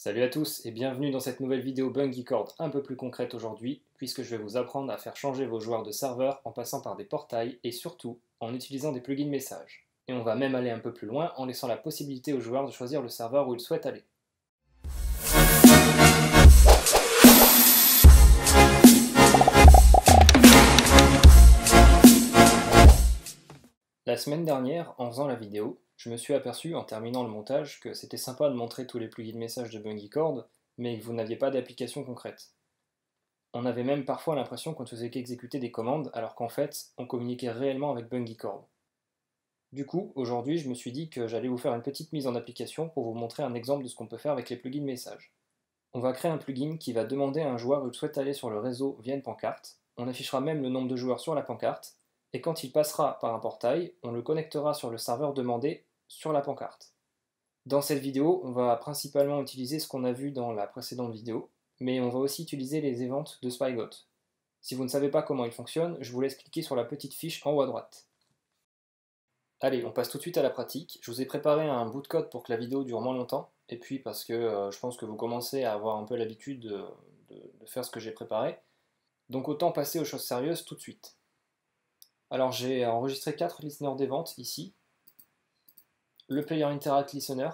Salut à tous et bienvenue dans cette nouvelle vidéo BungyCord un peu plus concrète aujourd'hui, puisque je vais vous apprendre à faire changer vos joueurs de serveur en passant par des portails et surtout en utilisant des plugins messages. Et on va même aller un peu plus loin en laissant la possibilité aux joueurs de choisir le serveur où ils souhaitent aller. La semaine dernière, en faisant la vidéo, je me suis aperçu en terminant le montage que c'était sympa de montrer tous les plugins messages de BungyCord, mais que vous n'aviez pas d'application concrète. On avait même parfois l'impression qu'on ne faisait qu'exécuter des commandes, alors qu'en fait, on communiquait réellement avec BungyCord. Du coup, aujourd'hui, je me suis dit que j'allais vous faire une petite mise en application pour vous montrer un exemple de ce qu'on peut faire avec les plugins messages. On va créer un plugin qui va demander à un joueur où il souhaite aller sur le réseau via une pancarte, on affichera même le nombre de joueurs sur la pancarte, et quand il passera par un portail, on le connectera sur le serveur demandé sur la pancarte. Dans cette vidéo, on va principalement utiliser ce qu'on a vu dans la précédente vidéo, mais on va aussi utiliser les events de Spygot. Si vous ne savez pas comment ils fonctionnent, je vous laisse cliquer sur la petite fiche en haut à droite. Allez, on passe tout de suite à la pratique. Je vous ai préparé un bout de code pour que la vidéo dure moins longtemps, et puis parce que je pense que vous commencez à avoir un peu l'habitude de faire ce que j'ai préparé. Donc autant passer aux choses sérieuses tout de suite. Alors j'ai enregistré 4 listeners d'event ici. Le Player Interact Listener,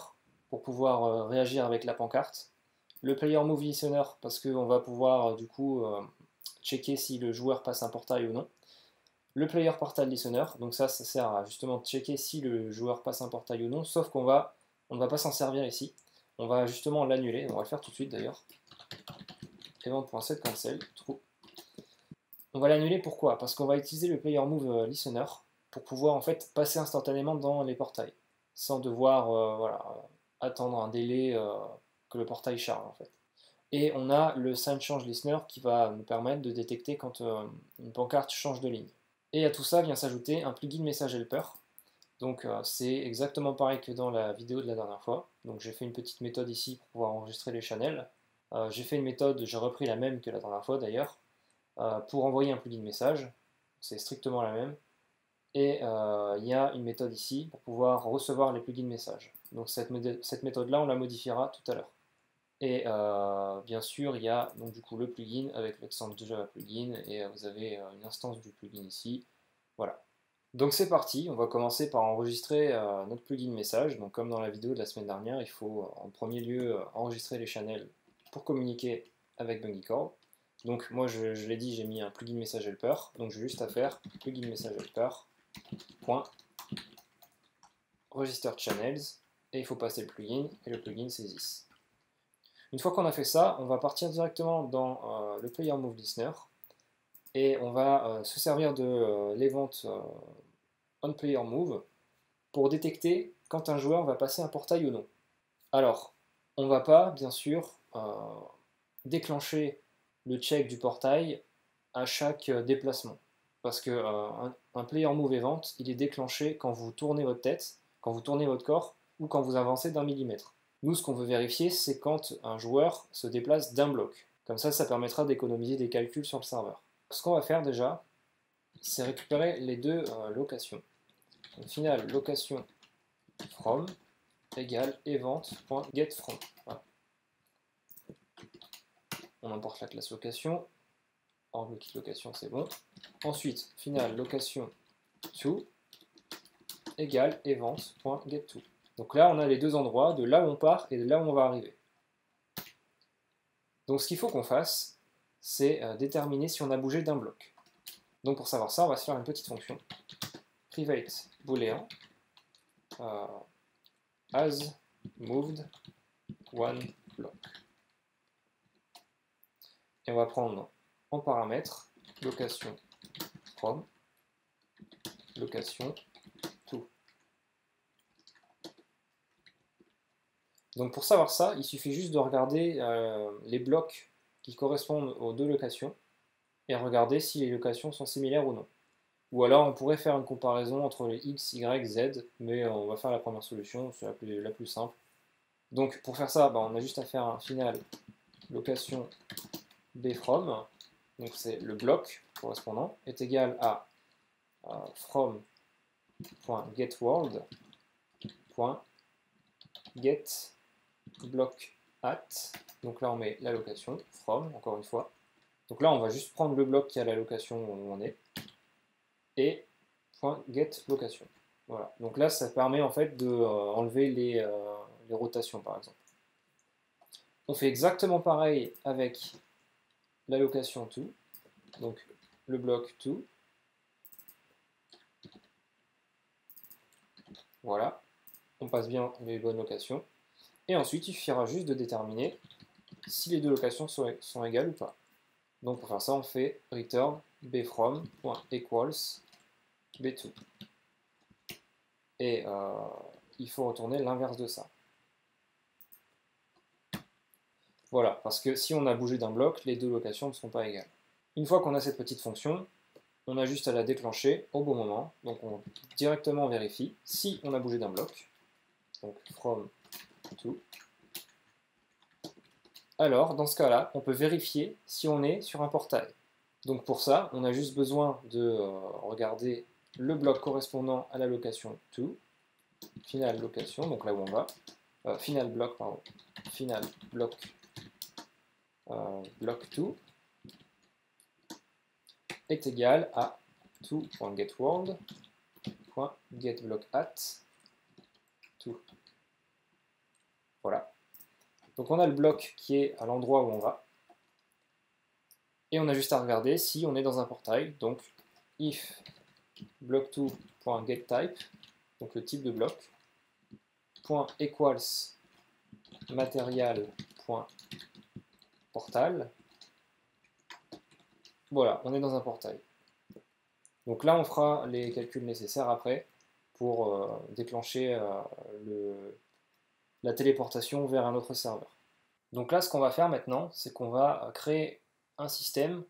pour pouvoir réagir avec la pancarte. Le Player Move Listener, parce qu'on va pouvoir du coup checker si le joueur passe un portail ou non. Le Player Portal Listener, donc ça sert à justement checker si le joueur passe un portail ou non, sauf on ne va pas s'en servir ici. On va justement l'annuler, on va le faire tout de suite d'ailleurs. Event.setCancel, true. On va l'annuler pourquoi? Parce qu'on va utiliser le Player Move Listener pour pouvoir en fait passer instantanément dans les portails, sans devoir attendre un délai que le portail charge en fait. Et on a le Sign Change Listener qui va nous permettre de détecter quand une pancarte change de ligne. Et à tout ça vient s'ajouter un plugin Message Helper. Donc c'est exactement pareil que dans la vidéo de la dernière fois. Donc j'ai fait une petite méthode ici pour pouvoir enregistrer les channels. J'ai fait une méthode, j'ai repris la même que la dernière fois d'ailleurs, pour envoyer un plugin message. C'est strictement la même. Et il y a une méthode ici pour pouvoir recevoir les plugins messages. Donc cette méthode-là, on la modifiera tout à l'heure. Et bien sûr, il y a donc du coup le plugin avec l'exemple de Java plugin et vous avez une instance du plugin ici. Voilà. Donc c'est parti, on va commencer par enregistrer notre plugin message. Donc comme dans la vidéo de la semaine dernière, il faut en premier lieu enregistrer les channels pour communiquer avec BungyCord. Donc moi je l'ai dit, j'ai mis un plugin message helper. Donc j'ai juste à faire plugin message helper point register channels et il faut passer le plugin et le plugin saisisse. Une fois qu'on a fait ça, on va partir directement dans le Player Move Listener et on va se servir de l'event onPlayerMove pour détecter quand un joueur va passer un portail ou non. Alors, on ne va pas, bien sûr, déclencher le check du portail à chaque déplacement. Parce que un Player Move Event, il est déclenché quand vous tournez votre tête, quand vous tournez votre corps, ou quand vous avancez d'1 millimètre. Nous, ce qu'on veut vérifier, c'est quand un joueur se déplace d'un bloc. Comme ça permettra d'économiser des calculs sur le serveur. Ce qu'on va faire déjà, c'est récupérer les deux locations. Donc, final, location from égale event.getFrom. Voilà. On importe la classe location. En bloc location, c'est bon. Ensuite, final, location to égale event.getTo. Donc là, on a les deux endroits de là où on part et de là où on va arriver. Donc ce qu'il faut qu'on fasse, c'est déterminer si on a bougé d'un bloc. Donc pour savoir ça, on va se faire une petite fonction private boolean as moved one block. Et on va prendre en paramètre location from location to. Donc pour savoir ça, il suffit juste de regarder les blocs qui correspondent aux deux locations et regarder si les locations sont similaires ou non. Ou alors on pourrait faire une comparaison entre les x, y, z, mais on va faire la première solution, c'est la plus simple. Donc pour faire ça, on a juste à faire un final location bfrom, donc c'est le bloc correspondant, est égal à from.getWorld.getBlock at, donc là on met l'allocation, from, encore une fois. Donc là on va juste prendre le bloc qui a l'allocation où on est, et .getLocation. Voilà, donc là ça permet en fait de enlever les rotations par exemple. On fait exactement pareil avec l'allocation to, donc le bloc to. Voilà, on passe bien les bonnes locations. Et ensuite, il suffira juste de déterminer si les deux locations sont égales ou pas. Donc pour faire ça, on fait return bfrom.equals b2. Et il faut retourner l'inverse de ça. Voilà, parce que si on a bougé d'un bloc, les deux locations ne seront pas égales. Une fois qu'on a cette petite fonction, on a juste à la déclencher au bon moment. Donc on directement vérifie si on a bougé d'un bloc. Donc from to. Alors, dans ce cas-là, on peut vérifier si on est sur un portail. Donc pour ça, on a juste besoin de regarder le bloc correspondant à la location to, final location, donc là où on va, final bloc, pardon, final bloc, bloc to, est égal à to.getWorld.getBlockAt to. Voilà. Donc on a le bloc qui est à l'endroit où on va. Et on a juste à regarder si on est dans un portail. Donc if block2.getType, donc le type de bloc, .equals material.portal. Voilà, on est dans un portail. Donc là, on fera les calculs nécessaires après pour déclencher la téléportation vers un autre serveur. Donc là, ce qu'on va faire maintenant, c'est qu'on va créer un système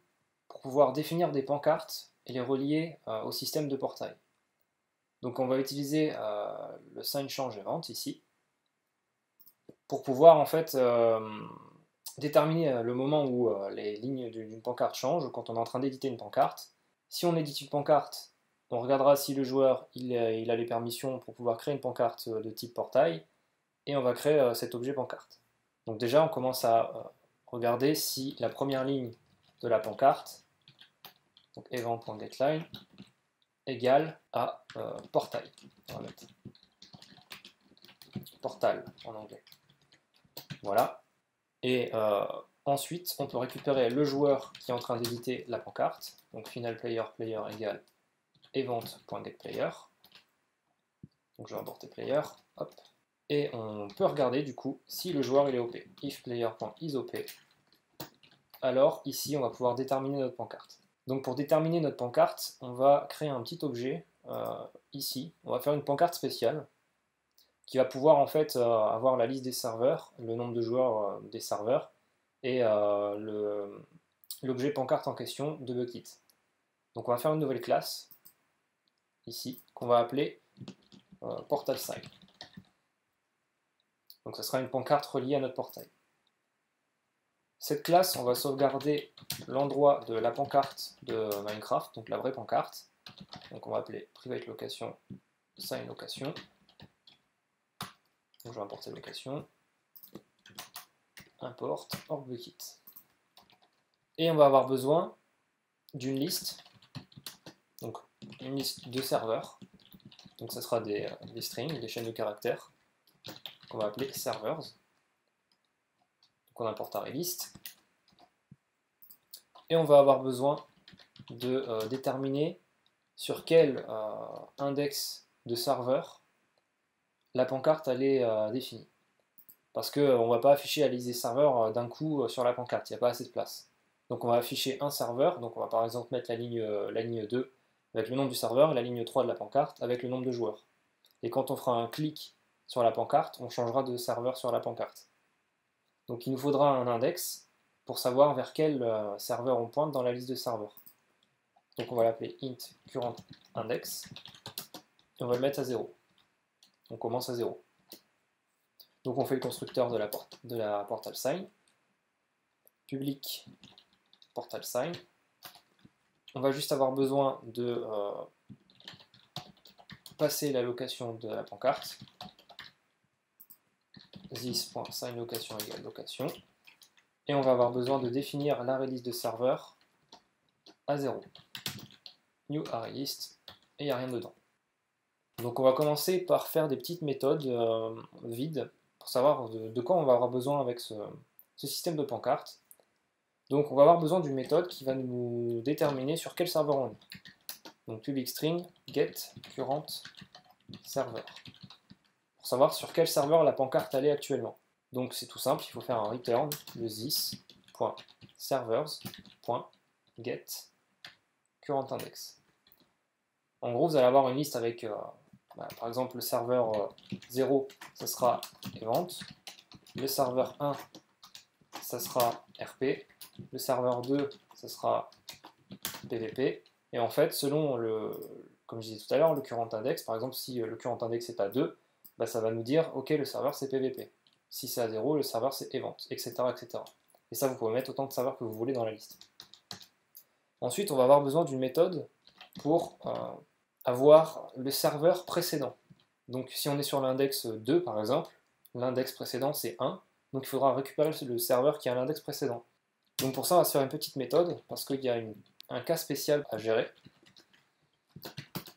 pour pouvoir définir des pancartes et les relier au système de portail. Donc on va utiliser le sign change event ici pour pouvoir en fait déterminer le moment où les lignes d'une pancarte changent, quand on est en train d'éditer une pancarte. Si on édite une pancarte, on regardera si le joueur il a les permissions pour pouvoir créer une pancarte de type portail, et on va créer cet objet pancarte. Donc déjà on commence à regarder si la première ligne de la pancarte, donc event.getLine, égale à portail. On va mettre portal en anglais. Voilà. Et ensuite, on peut récupérer le joueur qui est en train d'éditer la pancarte. Donc final player égale event.getPlayer. Donc je vais importer player. Hop. Et on peut regarder du coup si le joueur il est OP. If player.isOP. Alors ici, on va pouvoir déterminer notre pancarte. Donc pour déterminer notre pancarte, on va créer un petit objet ici. On va faire une pancarte spéciale qui va pouvoir en fait avoir la liste des serveurs, le nombre de joueurs des serveurs et l'objet pancarte en question de Bukkit. Donc on va faire une nouvelle classe ici qu'on va appeler portal sign. Donc ça sera une pancarte reliée à notre portail. Cette classe, on va sauvegarder l'endroit de la pancarte de Minecraft, donc la vraie pancarte. Donc on va appeler private location sign location. Donc je vais importer location, import org Bukkit. Et on va avoir besoin d'une liste, donc une liste de serveurs. Donc ça sera des strings, des chaînes de caractères qu'on va appeler servers. Donc on importe ArrayList. Et on va avoir besoin de déterminer sur quel index de serveur la pancarte elle est définie. Parce qu'on ne va pas afficher la liste des serveurs d'un coup sur la pancarte, il n'y a pas assez de place. Donc on va afficher un serveur, donc on va par exemple mettre la ligne 2 avec le nom du serveur et la ligne 3 de la pancarte avec le nombre de joueurs. Et quand on fera un clic sur la pancarte, on changera de serveur sur la pancarte. Donc il nous faudra un index pour savoir vers quel serveur on pointe dans la liste de serveurs. Donc on va l'appeler int current index et on va le mettre à 0. On commence à 0. Donc on fait le constructeur de la portal sign, public portal sign. On va juste avoir besoin de passer la location de la pancarte. this.signLocation égale location. Et on va avoir besoin de définir l'array-list de serveur à 0. New array-list, et il n'y a rien dedans. Donc on va commencer par faire des petites méthodes vides pour savoir de quoi on va avoir besoin avec ce système de pancarte. Donc on va avoir besoin d'une méthode qui va nous déterminer sur quel serveur on est. Donc public string get current server. Pour savoir sur quel serveur la pancarte elle est actuellement. Donc c'est tout simple, il faut faire un return de this.servers.get current index. En gros, vous allez avoir une liste avec, par exemple, le serveur 0, ça sera event, le serveur 1, ça sera RP, le serveur 2, ça sera PVP, et en fait, selon comme je disais tout à l'heure, le current index, par exemple, si le current index est à 2, bah, ça va nous dire, ok, le serveur c'est PVP. Si c'est à 0, le serveur c'est event, etc., etc. Et ça, vous pouvez mettre autant de serveurs que vous voulez dans la liste. Ensuite, on va avoir besoin d'une méthode pour avoir le serveur précédent. Donc si on est sur l'index 2 par exemple, l'index précédent c'est 1, donc il faudra récupérer le serveur qui a l'index précédent. Donc pour ça on va se faire une petite méthode, parce qu'il y a un cas spécial à gérer,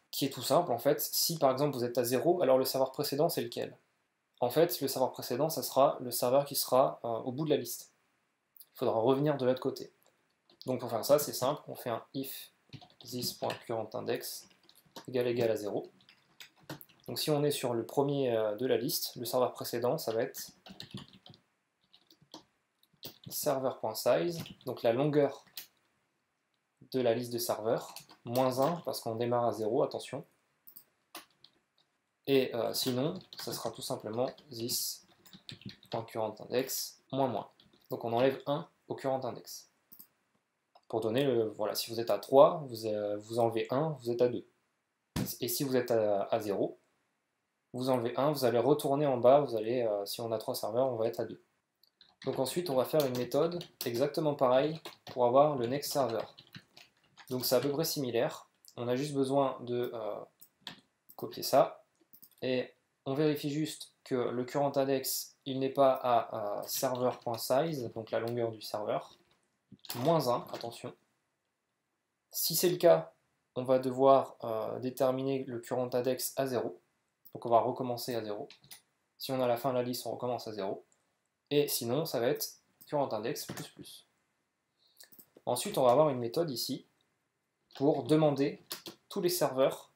qui est tout simple en fait. Si par exemple vous êtes à 0, alors le serveur précédent c'est lequel? En fait le serveur précédent ça sera le serveur qui sera au bout de la liste. Il faudra revenir de l'autre côté. Donc pour faire ça c'est simple, on fait un if this.currentindex égal à 0. Donc si on est sur le premier de la liste, le serveur précédent, ça va être server.size, donc la longueur de la liste de serveurs, moins 1, parce qu'on démarre à 0, attention. Et sinon, ça sera tout simplement this.currentindex, moins. Donc on enlève 1 au current index. Pour donner, voilà, si vous êtes à 3, vous enlevez 1, vous êtes à 2. Et si vous êtes à 0, vous enlevez 1, vous allez retourner en bas, si on a 3 serveurs, on va être à 2. Donc ensuite, on va faire une méthode exactement pareille pour avoir le next server. Donc c'est à peu près similaire, on a juste besoin de copier ça, et on vérifie juste que le current index, il n'est pas à server.size, donc la longueur du serveur, moins 1, attention. Si c'est le cas, on va devoir déterminer le current index à 0. Donc on va recommencer à 0. Si on a la fin de la liste, on recommence à 0. Et sinon, ça va être current index plus. Ensuite, on va avoir une méthode ici pour demander tous les serveurs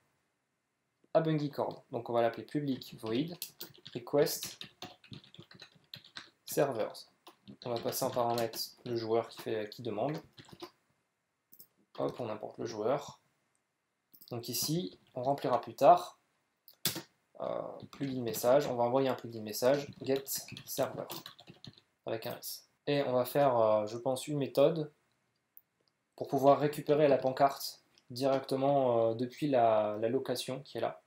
à BungyCord. Donc on va l'appeler public void request servers. On va passer en paramètre le joueur qui demande. Hop, on importe le joueur. Donc ici, on remplira plus tard plugin message, on va envoyer un plugin message get server avec un S. Et on va faire, je pense, une méthode pour pouvoir récupérer la pancarte directement depuis la location qui est là.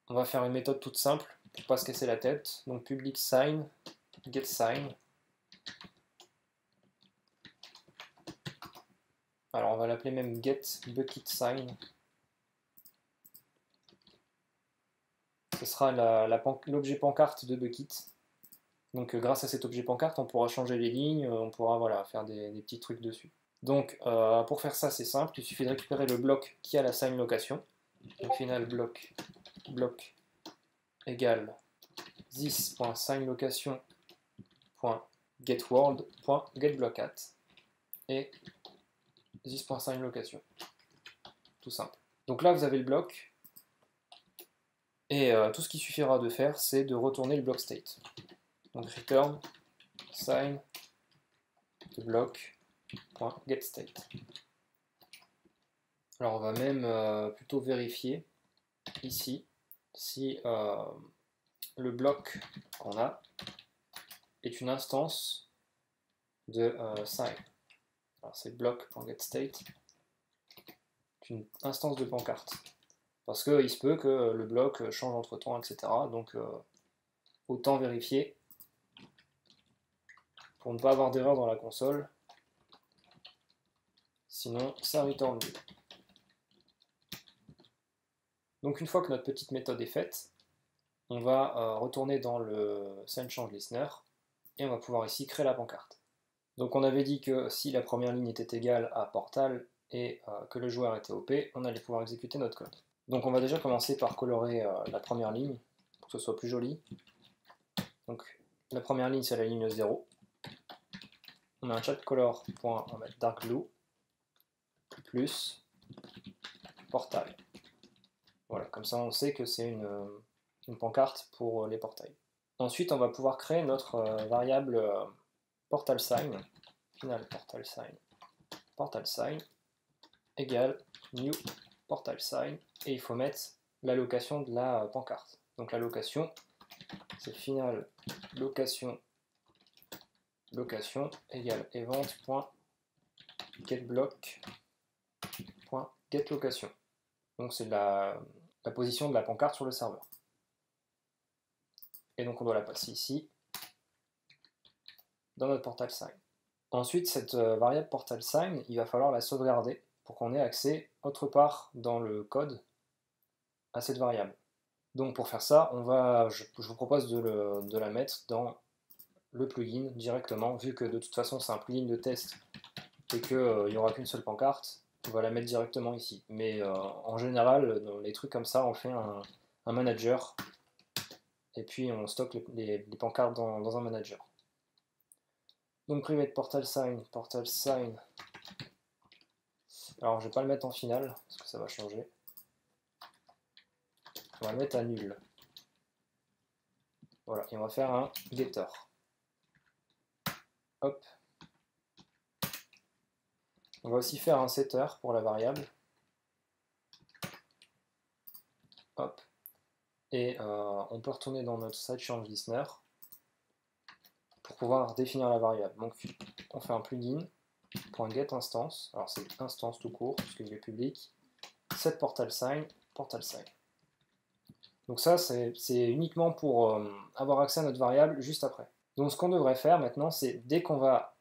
On va faire une méthode toute simple pour pas se casser la tête. Donc public sign get sign. Alors on va l'appeler même get bucket sign. Ce sera l'objet pancarte de Bucket. Donc grâce à cet objet pancarte, on pourra changer les lignes, on pourra faire des petits trucs dessus. Donc pour faire ça, c'est simple, il suffit de récupérer le bloc qui a la sign location. Donc final bloc égale this.signLocation.getWorld.getBlockat et this.signLocation. Tout simple. Donc là, vous avez le bloc. Et tout ce qu'il suffira de faire, c'est de retourner le block state. Donc return sign de block.getState. Alors on va même plutôt vérifier ici si le bloc qu'on a est une instance de sign. Alors c'est block.getState, une instance de pancarte. Parce qu'il se peut que le bloc change entre temps, etc. Donc autant vérifier pour ne pas avoir d'erreur dans la console. Sinon, ça return vide. Donc une fois que notre petite méthode est faite, on va retourner dans le Send Change Listener et on va pouvoir ici créer la pancarte. Donc on avait dit que si la première ligne était égale à Portal et que le joueur était OP, on allait pouvoir exécuter notre code. Donc on va déjà commencer par colorer la première ligne pour que ce soit plus joli. Donc la première ligne c'est la ligne 0. On a un chat color, on va mettre dark blue, plus portal. Voilà, comme ça on sait que c'est une pancarte pour les portails. Ensuite on va pouvoir créer notre variable portal sign, final portal sign égale new portal sign, et il faut mettre l'allocation de la pancarte. Donc l'allocation c'est final location égale event.getBlock.getLocation. Donc c'est la position de la pancarte sur le serveur. Et donc on doit la passer ici dans notre portal sign. Ensuite, cette variable portal sign, il va falloir la sauvegarder pour qu'on ait accès autre part dans le code à cette variable. Donc pour faire ça, je vous propose de la mettre dans le plugin directement, vu que de toute façon c'est un plugin de test et qu'il n'y aura qu'une seule pancarte, on va la mettre directement ici. Mais en général, dans les trucs comme ça, on fait un manager et puis on stocke les pancartes dans un manager. Donc private portal sign. Alors je vais pas le mettre en final parce que ça va changer. On va le mettre à nul. Voilà, et on va faire un getter. Hop. On va aussi faire un setter pour la variable. Hop. Et on peut retourner dans notre site change listener pour pouvoir définir la variable. Donc on fait un plugin .getInstance, alors c'est instance tout court puisqu'il est public, set portal sign. Donc ça c'est uniquement pour avoir accès à notre variable juste après. Donc ce qu'on devrait faire maintenant, c'est dès qu'on va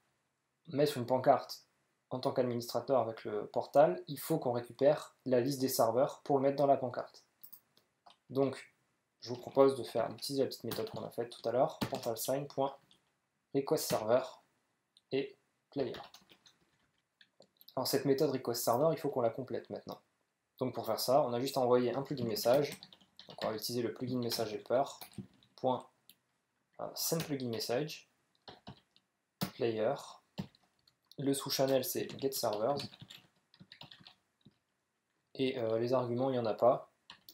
mettre une pancarte en tant qu'administrateur avec le portal, il faut qu'on récupère la liste des serveurs pour le mettre dans la pancarte. Donc je vous propose d'utiliser la petite méthode qu'on a faite tout à l'heure, portal sign.requestServer et player. Alors cette méthode requestServer, il faut qu'on la complète maintenant. Donc pour faire ça, on a juste à envoyer un plugin message. Donc on va utiliser le plugin message helper, .sendPluginMessage, player, le sous-channel c'est getServers, et les arguments il n'y en a pas,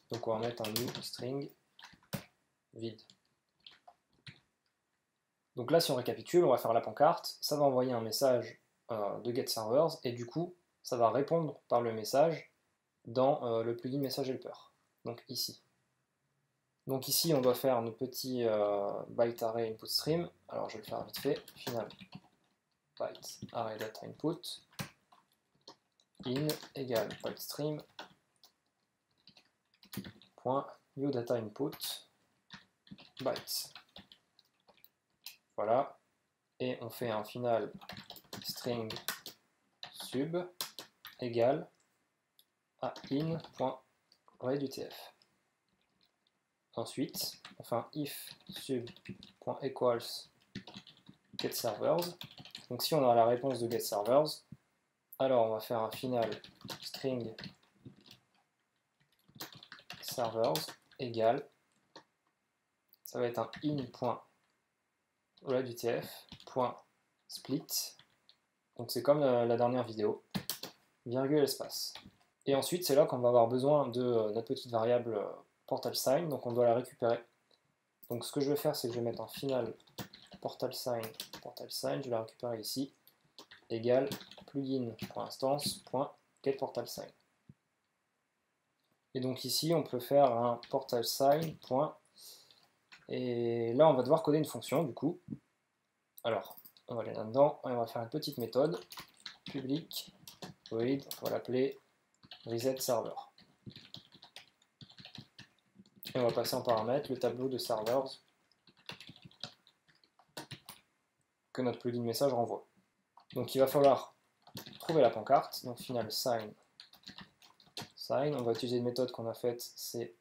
donc on va mettre un new string vide. Donc là si on récapitule, on va faire la pancarte, ça va envoyer un message de getServers, et du coup ça va répondre par le message dans le plugin message helper, donc ici. Donc ici on doit faire nos petits byte array input stream. Alors je vais le faire vite fait. Final byte array data input in égale byte stream point new data input bytes. Voilà. Et on fait un final string sub égale à in.readUTF. Ensuite, on fait un if sub.equals getServers. Donc si on a la réponse de getServers, alors on va faire un final string servers égale, ça va être un in.readUTF.split. Donc c'est comme la dernière vidéo, virgule espace. Et ensuite c'est là qu'on va avoir besoin de notre petite variable portal sign, donc on doit la récupérer. Donc ce que je vais faire, c'est que je vais mettre un final portal sign, je vais la récupérer ici, égale plugin.instance.getPortalSign. Et donc ici, on peut faire un portal sign. Et là, on va devoir coder une fonction, du coup. Alors, on va aller là-dedans, et on va faire une petite méthode, public, void, on va l'appeler resetServer. Et on va passer en paramètre le tableau de servers que notre plugin message renvoie. Donc il va falloir trouver la pancarte, donc final sign, on va utiliser une méthode qu'on a faite, c'est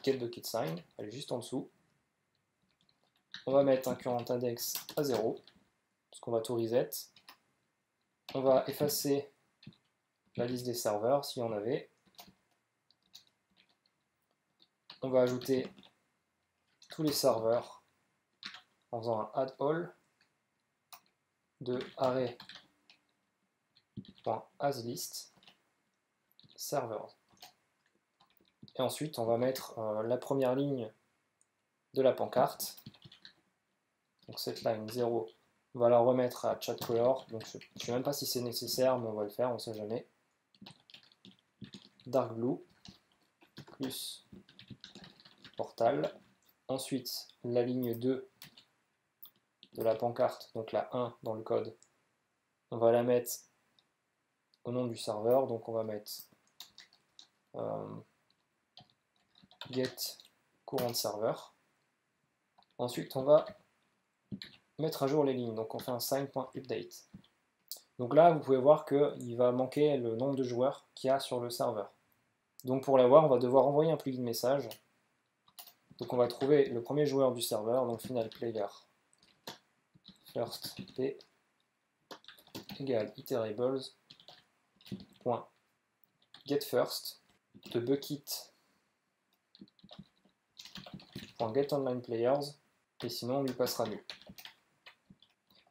getBucketSign, elle est juste en dessous. On va mettre un current index à 0, parce qu'on va tout reset. On va effacer la liste des serveurs, s'il y en avait. On va ajouter tous les serveurs en faisant un add all de array.asList servers. Et ensuite, on va mettre la première ligne de la pancarte. Donc cette line 0, on va la remettre à chatcolor. Donc je ne sais même pas si c'est nécessaire, mais on va le faire, on ne sait jamais. Dark blue plus portal. Ensuite, la ligne 2 de la pancarte, donc la 1 dans le code, on va la mettre au nom du serveur. Donc on va mettre get courant server. Ensuite, on va mettre à jour les lignes. Donc on fait un sign.update. Donc là, vous pouvez voir qu'il va manquer le nombre de joueurs qu'il y a sur le serveur. Donc pour l'avoir, on va devoir envoyer un plugin message. Donc on va trouver le premier joueur du serveur, donc final player first p égale iterables.getFirst de bucket.getOnlinePlayers, et sinon on lui passera nul.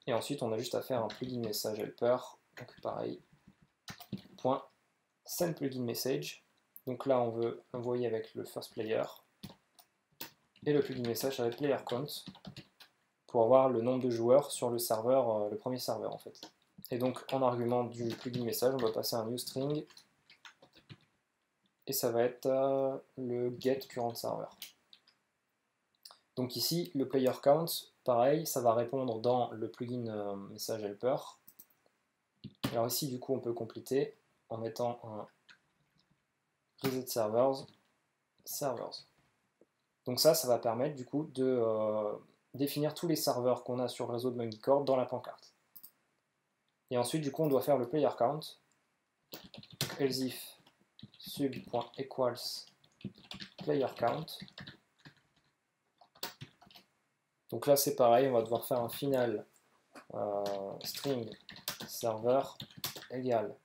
Et ensuite on a juste à faire un plugin message helper, donc pareil, .send plugin message. Donc là on veut envoyer avec le first player, et le plugin message avec player count, pour avoir le nombre de joueurs sur le serveur, le premier serveur en fait. Et donc en argument du plugin message, on va passer un new string, et ça va être le get current server. Donc ici, le player count, pareil, ça va répondre dans le plugin message helper. Alors ici, du coup, on peut compléter en mettant un reset servers. Donc ça va permettre du coup de définir tous les serveurs qu'on a sur le réseau de MungiCord dans la pancarte. Et ensuite, du coup, on doit faire le player count. Else if sub.equals player count. Donc là, c'est pareil, on va devoir faire un final string server égale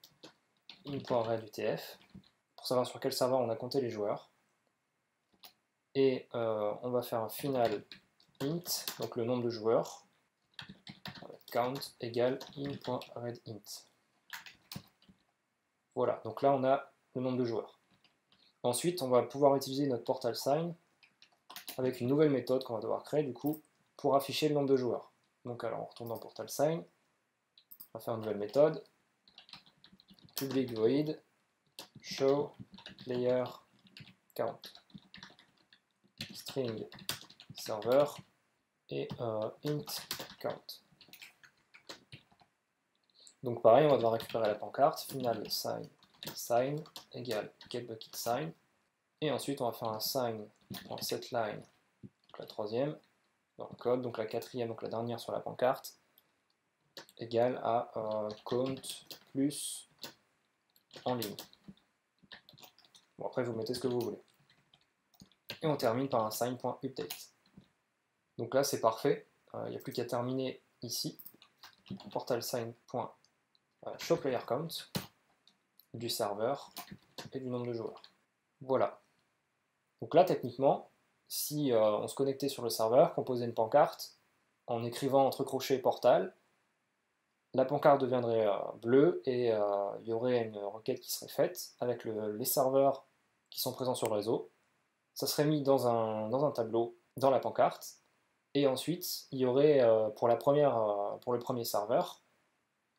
in.readUTF pour savoir sur quel serveur on a compté les joueurs. Et on va faire un final int, donc le nombre de joueurs, count égale in.readInt. Voilà, donc là on a le nombre de joueurs. Ensuite, on va pouvoir utiliser notre portal sign avec une nouvelle méthode qu'on va devoir créer du coup pour afficher le nombre de joueurs. Donc alors on retourne dans portal sign, on va faire une nouvelle méthode, public void show player count string server et int count. Donc pareil, on va devoir récupérer la pancarte, final sign égale getBucketSign, et ensuite on va faire un sign.setLine, donc la troisième dans le code, donc la quatrième, donc la dernière sur la pancarte, égale à count plus en ligne. Bon, après vous mettez ce que vous voulez. Et on termine par un sign.update. Donc là c'est parfait, il n'y a plus qu'à terminer ici, portal sign.showPlayerCount du serveur et du nombre de joueurs. Voilà. Donc là techniquement, si on se connectait sur le serveur, qu'on posait une pancarte, en écrivant entre crochets portal, la pancarte deviendrait bleue et il y aurait une requête qui serait faite avec les serveurs qui sont présents sur le réseau. Ça serait mis dans un tableau dans la pancarte, et ensuite il y aurait pour le premier serveur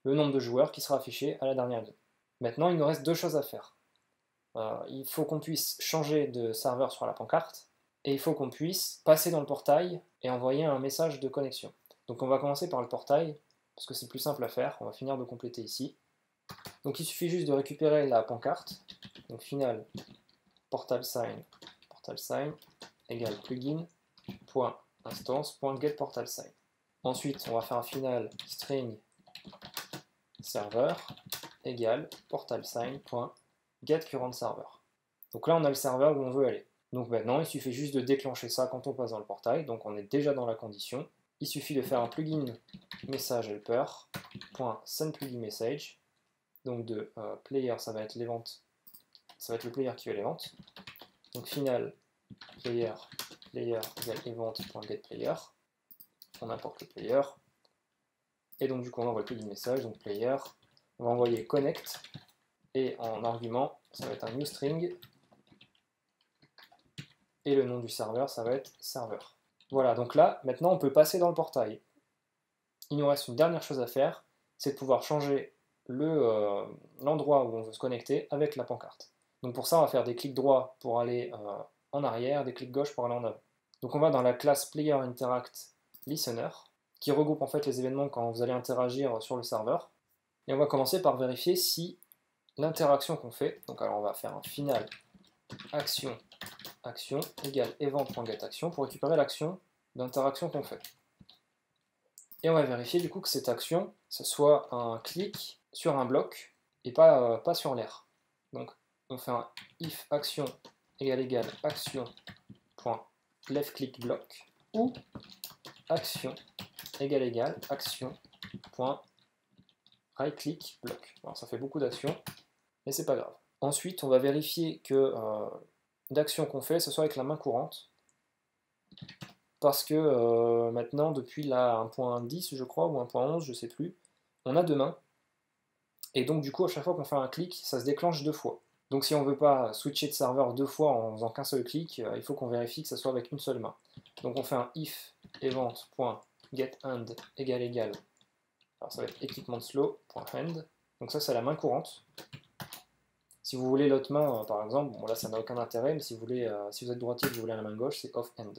le nombre de joueurs qui sera affiché à la dernière ligne. Maintenant il nous reste deux choses à faire. Il faut qu'on puisse changer de serveur sur la pancarte, et il faut qu'on puisse passer dans le portail et envoyer un message de connexion. Donc on va commencer par le portail, parce que c'est plus simple à faire, on va finir de compléter ici. Donc il suffit juste de récupérer la pancarte, donc final portal sign égale plugin.instance.getPortalSign. Ensuite on va faire un final string server égale portalsign.getCurrentServer. Donc là on a le serveur où on veut aller. Donc maintenant, il suffit juste de déclencher ça quand on passe dans le portail, donc on est déjà dans la condition. Il suffit de faire un plugin message helper.sendPluginMessage. Donc de player, ça va être l'event, ça va être le player qui fait l'event. Donc final player égale event.getPlayer. On importe le player. Et donc du coup on envoie le plugin message, donc player. On va envoyer connect. Et en argument, ça va être un new string. Et le nom du serveur, ça va être serveur. Voilà, donc là, maintenant on peut passer dans le portail. Il nous reste une dernière chose à faire, c'est de pouvoir changer l'endroit où on veut se connecter avec la pancarte. Donc pour ça, on va faire des clics droits pour aller en arrière, des clics gauche pour aller en avant. Donc on va dans la classe Player Interact Listener, qui regroupe en fait les événements quand vous allez interagir sur le serveur. Et on va commencer par vérifier si l'interaction qu'on fait, donc alors on va faire un final action égale event.getAction pour récupérer l'action d'interaction qu'on fait. Et on va vérifier du coup que cette action, ce soit un clic sur un bloc et pas sur l'air. Donc on fait un if action égale action.left click block ou action égale action.right click block. Alors ça fait beaucoup d'actions, mais c'est pas grave. Ensuite, on va vérifier que d'action qu'on fait, ce soit avec la main courante. Parce que maintenant, depuis la 1.10, je crois, ou 1.11, je sais plus, on a deux mains. Et donc, du coup, à chaque fois qu'on fait un clic, ça se déclenche deux fois. Donc, si on ne veut pas switcher de serveur deux fois en faisant qu'un seul clic, il faut qu'on vérifie que ça soit avec une seule main. Donc, on fait un if event.getEnd égale. Alors, ça va être equipmentslow.end. Donc, ça, c'est la main courante. Si vous voulez l'autre main, par exemple, bon là, ça n'a aucun intérêt, mais si vous êtes droitier et que vous voulez la main gauche, c'est off-end.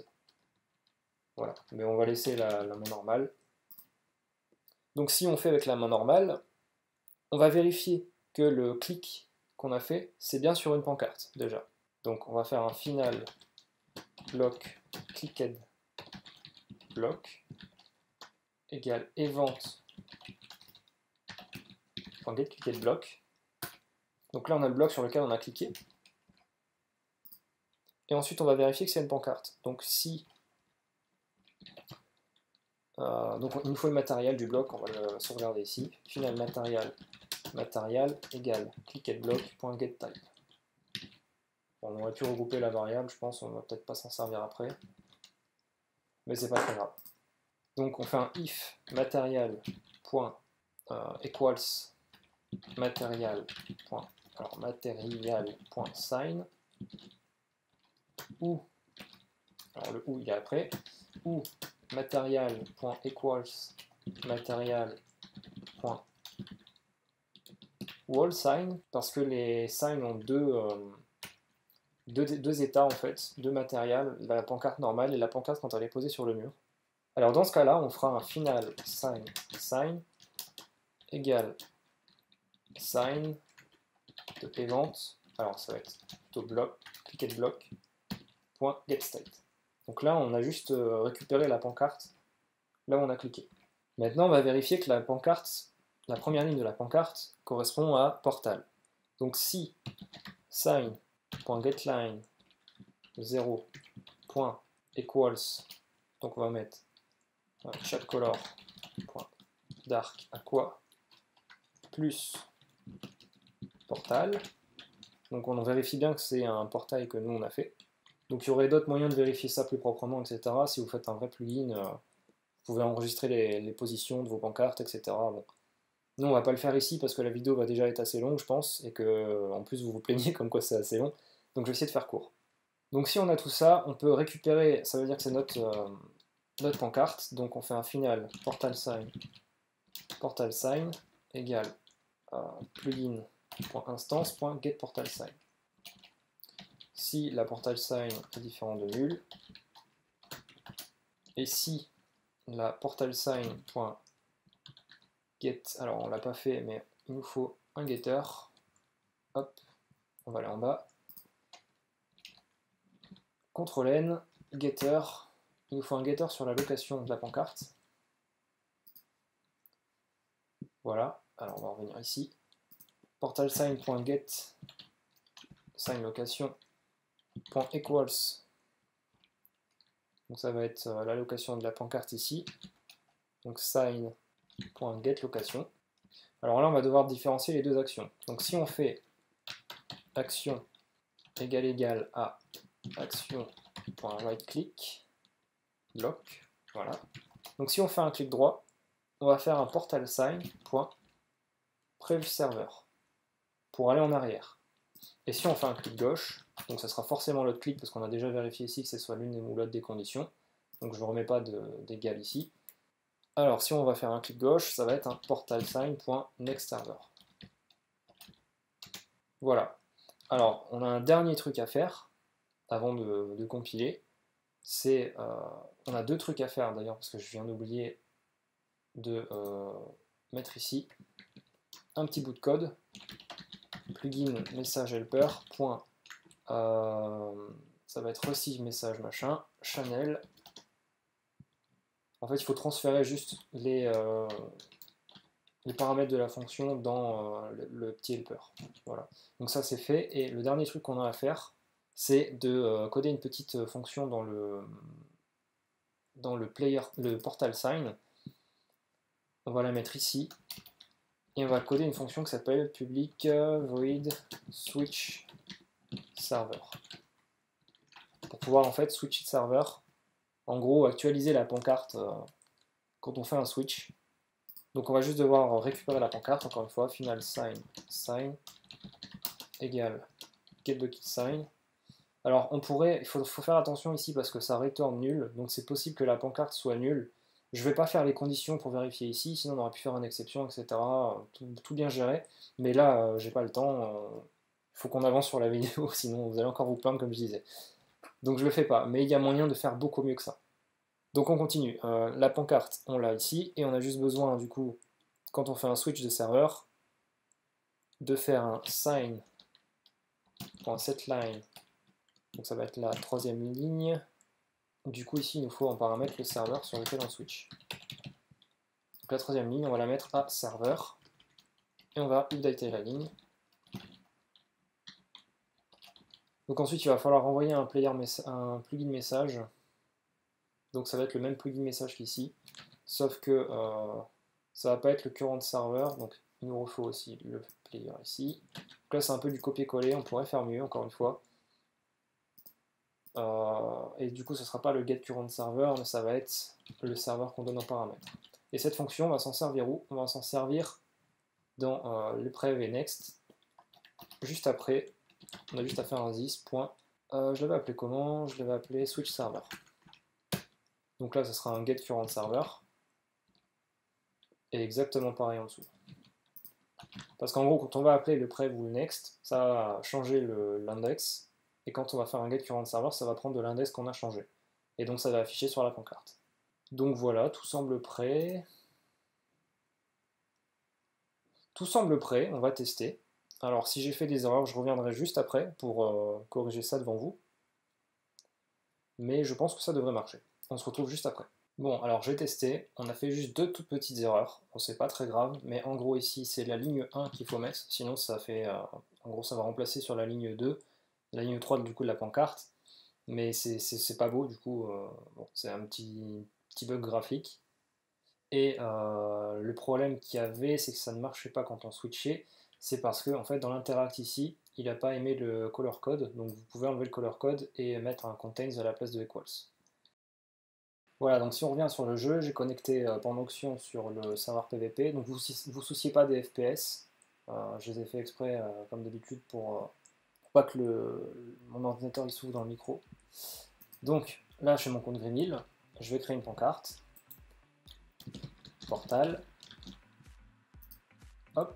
Voilà, mais on va laisser la main normale. Donc si on fait avec la main normale, on va vérifier que le clic qu'on a fait, c'est bien sur une pancarte, déjà. Donc on va faire un final block clicked block égale event.getClickedBlock. Donc là on a le bloc sur lequel on a cliqué. Et ensuite on va vérifier que c'est une pancarte. Donc si donc il nous faut le matériel du bloc, on va le sauvegarder ici. Final matériel égale clickedBlock.getType. Bon, on aurait pu regrouper la variable, je pense, on va peut-être pas s'en servir après. Mais c'est pas très grave. Donc on fait un if material.equals material.sign ou, alors le ou il est après, ou material.equals material.wallSign, parce que les signs ont deux états en fait, deux matériels, la pancarte normale et la pancarte quand elle est posée sur le mur. Alors dans ce cas-là, on fera un final sign égale sign de event, alors ça va être plutôt block, clicked block, .getState. Donc là, on a juste récupéré la pancarte là où on a cliqué. Maintenant, on va vérifier que la pancarte, la première ligne de la pancarte correspond à portal. Donc si sign.getLine 0.equals, donc on va mettre chatcolor.dark aqua plus portal. Donc on vérifie bien que c'est un portail que nous on a fait. Donc il y aurait d'autres moyens de vérifier ça plus proprement, etc. Si vous faites un vrai plugin, vous pouvez enregistrer les positions de vos pancartes, etc. Bon. Nous on va pas le faire ici parce que la vidéo va déjà être assez longue, je pense, et que en plus vous vous plaignez comme quoi c'est assez long. Donc je vais essayer de faire court. Donc si on a tout ça, on peut récupérer, ça veut dire que c'est notre pancarte, donc on fait un final portal sign égale plugin.instance.getPortalSign. Si la portal sign est différent de nul, et si la portal sign.get, alors on l'a pas fait, mais il nous faut un getter, hop, on va aller en bas, CTRL N, getter, il nous faut un getter sur la location de la pancarte. Voilà, alors on va revenir ici. Portal sign.get sign location .equals, donc ça va être l'allocation de la pancarte ici, donc sign.getLocation. Alors là on va devoir différencier les deux actions. Donc si on fait action égale à action.rightClick block, voilà. Donc si on fait un clic droit, on va faire un portal sign.previewServer pour aller en arrière. Et si on fait un clic gauche, donc ça sera forcément l'autre clic parce qu'on a déjà vérifié ici que ce soit l'une ou l'autre des conditions, donc je ne remets pas d'égal ici. Alors si on va faire un clic gauche, ça va être un portal sign.nextServer. Voilà. Alors on a un dernier truc à faire avant de compiler. C'est, on a deux trucs à faire d'ailleurs parce que je viens d'oublier de mettre ici un petit bout de code, plugin message helper, ça va être receive message machin, channel. En fait il faut transférer juste les paramètres de la fonction dans le petit helper. Voilà. Donc ça c'est fait, et le dernier truc qu'on a à faire, c'est de coder une petite fonction dans le portal sign. On va la mettre ici, et on va coder une fonction qui s'appelle public void switch server. Pour pouvoir en fait switcher de serveur, en gros actualiser la pancarte quand on fait un switch. Donc on va juste devoir récupérer la pancarte, encore une fois, final sign égale getBucketSign. Alors il faut faire attention ici parce que ça return nul, donc c'est possible que la pancarte soit nulle. Je ne vais pas faire les conditions pour vérifier ici, sinon on aurait pu faire une exception, etc. Tout bien géré, mais là j'ai pas le temps, il faut qu'on avance sur la vidéo, sinon vous allez encore vous plaindre comme je disais. Donc je le fais pas, mais il y a moyen de faire beaucoup mieux que ça. Donc on continue, la pancarte on l'a ici, et on a juste besoin du coup, quand on fait un switch de serveur, de faire un sign.setLine. Donc ça va être la troisième ligne. Du coup ici il nous faut en paramètre le serveur sur lequel on switch. Donc la troisième ligne on va la mettre à serveur. Et on va updater la ligne. Donc ensuite il va falloir envoyer un plugin message. Donc ça va être le même plugin message qu'ici. Sauf que ça va pas être le current serveur. Donc il nous refaut aussi le player ici. Donc là c'est un peu du copier-coller, on pourrait faire mieux encore une fois. Et du coup ce ne sera pas le getCurrentServer, mais ça va être le serveur qu'on donne en paramètre. Et cette fonction on va s'en servir où? On va s'en servir dans le prev et next. Juste après, on a juste à faire un this. Je l'avais appelé comment? Je l'avais appelé switchServer. Donc là ce sera un getCurrentServer. Et exactement pareil en dessous. Parce qu'en gros quand on va appeler le prev ou le next, ça va changer l'index. Et quand on va faire un getCurrentServer, ça va prendre de l'index qu'on a changé. Et donc ça va afficher sur la pancarte. Donc voilà, tout semble prêt. Tout semble prêt, on va tester. Alors si j'ai fait des erreurs, je reviendrai juste après pour corriger ça devant vous. Mais je pense que ça devrait marcher. On se retrouve juste après. Bon, alors j'ai testé, on a fait juste deux toutes petites erreurs. Bon, c'est pas très grave, mais en gros ici c'est la ligne 1 qu'il faut mettre, sinon ça fait... en gros ça va remplacer sur la ligne 2. La ligne 3 du coup de la pancarte, mais c'est pas beau du coup, bon, c'est un petit bug graphique. Et le problème qu'il y avait, c'est que ça ne marchait pas quand on switchait, c'est parce que en fait dans l'interact ici, il n'a pas aimé le color code, donc vous pouvez enlever le color code et mettre un contains à la place de equals. Voilà, donc si on revient sur le jeu, j'ai connecté Pandoxion sur le serveur PVP, donc vous souciez pas des FPS, je les ai fait exprès comme d'habitude pour pas que mon ordinateur il s'ouvre dans le micro. Donc là j'ai mon compte Gmail, je vais créer une pancarte, portal, hop,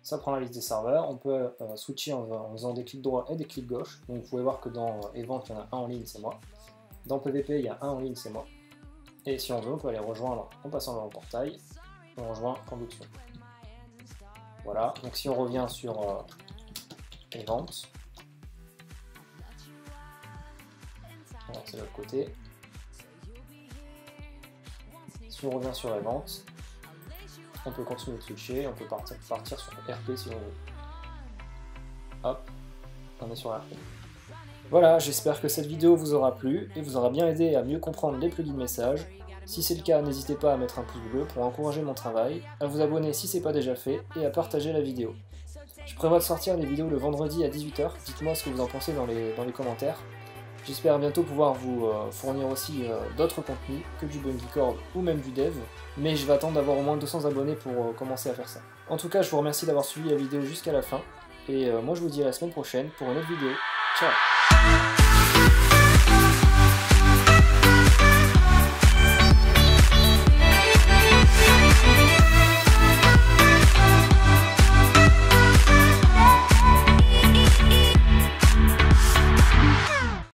ça prend la liste des serveurs, on peut switcher en faisant des clics droits et des clics gauche, donc vous pouvez voir que dans Event il y en a un en ligne, c'est moi, dans PVP il y a un en ligne, c'est moi, et si on veut on peut aller rejoindre en passant dans le portail, on rejoint Pandoxion. Voilà, donc si on revient sur Event, c'est l'autre côté. Si on revient sur la vente, on peut continuer de switcher, on peut partir sur RP si on veut. Hop, on est sur RP. Voilà, j'espère que cette vidéo vous aura plu et vous aura bien aidé à mieux comprendre les plugins messages. Si c'est le cas, n'hésitez pas à mettre un pouce bleu pour encourager mon travail, à vous abonner si c'est pas déjà fait et à partager la vidéo. Je prévois de sortir les vidéos le vendredi à 18 h, dites-moi ce que vous en pensez dans les commentaires. J'espère bientôt pouvoir vous fournir aussi d'autres contenus que du Bungie Cord ou même du dev, mais je vais attendre d'avoir au moins 200 abonnés pour commencer à faire ça. En tout cas, je vous remercie d'avoir suivi la vidéo jusqu'à la fin, et moi je vous dis à la semaine prochaine pour une autre vidéo. Ciao!